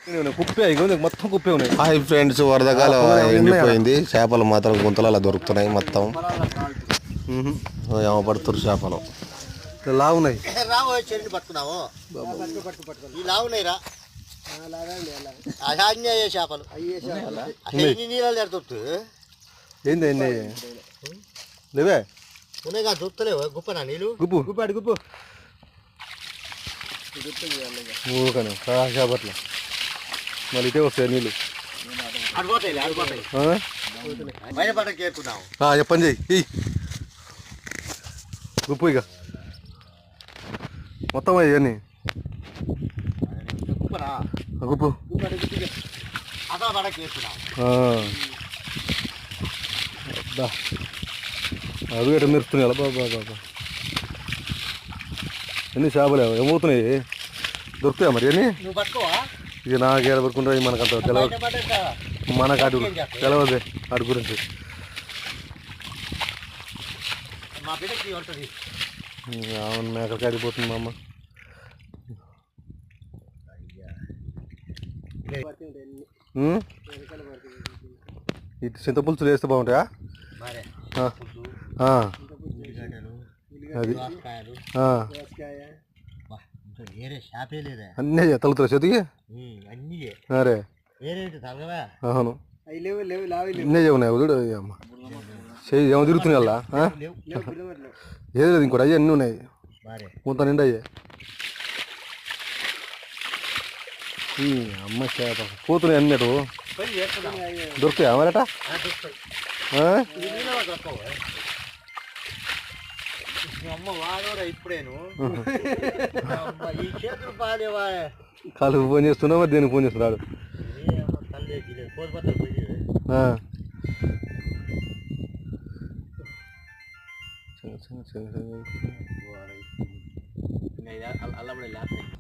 కుప్పే మొత్తం కుప్పే ఉన్నాయి. Hi friends, వరదకాలం ఎండిపోయింది. చేపలు మాత్రం గుంతలు అలా దొరుకుతున్నాయి. మొత్తం ఏమో పడుతురు చేపలు లావున్నాయి. పట్టుకున్నావు లావున్నాయి రా అయ్యే చేపలు నీళ్ళు దొరుకుతుంది. ఏంది ఏంది లేవే ఉన్నాయి కదా దొరుకుతలేవు. గుప్పనా నీళ్ళు గుప్పు గుప్పాడు గుప్పు ఊకనే చేపట్ల మళ్ళీ ఇటే వస్తాయి నీళ్ళు. చెప్పండి చెయ్యి గుప్పు ఇక మొత్తం ఇవన్నీ గుప్పు అవి ఎట్లా మెరుస్తున్నాయి అలా బాబా బాబా. ఎన్ని చేపలు ఏమవుతున్నాయి దొరుకుతాయా మరి అన్నీ? ఇక నాకు ఏడ పడుకుంటాయి మనకంత తెలవదు. మనకు అటు తెలవదు అటు గురించి. అవును మేకలు కాడిపోతుంది మా అమ్మ. ఇటు చింతపులుసులు వేస్తే బాగుంటాయా? అది అన్నీ తలుగుతారు చేతికి. అరే అవును ఇన్నే ఉన్నాయి వదుడు అమ్మ చెయ్యి ఏమో తిరుగుతున్నాయి అలా ఏది లేదు ఇంకోటి అయ్యి అన్నీ ఉన్నాయి కొంత నిండా అయ్యే. అమ్మ చేప పోతున్నాయి అన్నట్టు దొరుకుతాయా మరట? కాలు ఫోన్ చేస్తున్నా మరి దేనికి ఫోన్ చేస్తున్నాడు?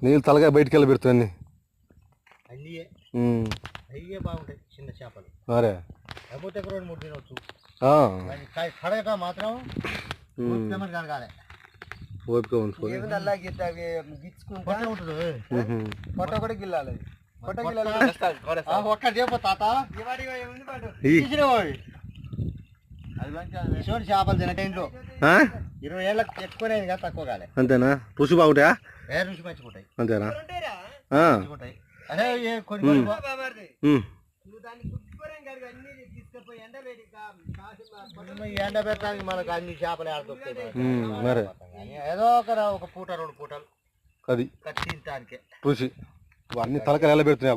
నీళ్ళు తలగా బయటికి వెళ్ళి పెడుతుంది అయ్యే బాగుంటాయి చిన్న చేపలు. అరే లేకపోతే 2-3 తినవచ్చు. కడగట మాత్రం కడగాలి. ఓపిక ఉంటుంది. పొట్ట కూడా గిల్లాలి. ఒక్కటి చెప్పు తాత చేపలు తిన టైంలో 20 ఏళ్ళకి ఎక్కువనేది కదా తక్కువ కాలే. అంతేనా? రుచి బాగుంటాయా? రుచి మంచిగుంటాయి. అంతేనా? అదే కొన్ని ఎండ పెట్టడానికి మనకు అన్ని చేపలు ఆడుతాయి. ఏదో ఒక పూట 2 పూటలు అది తినటానికే రుచి అన్ని తలకాయలు ఎలా పెడుతున్నాయి.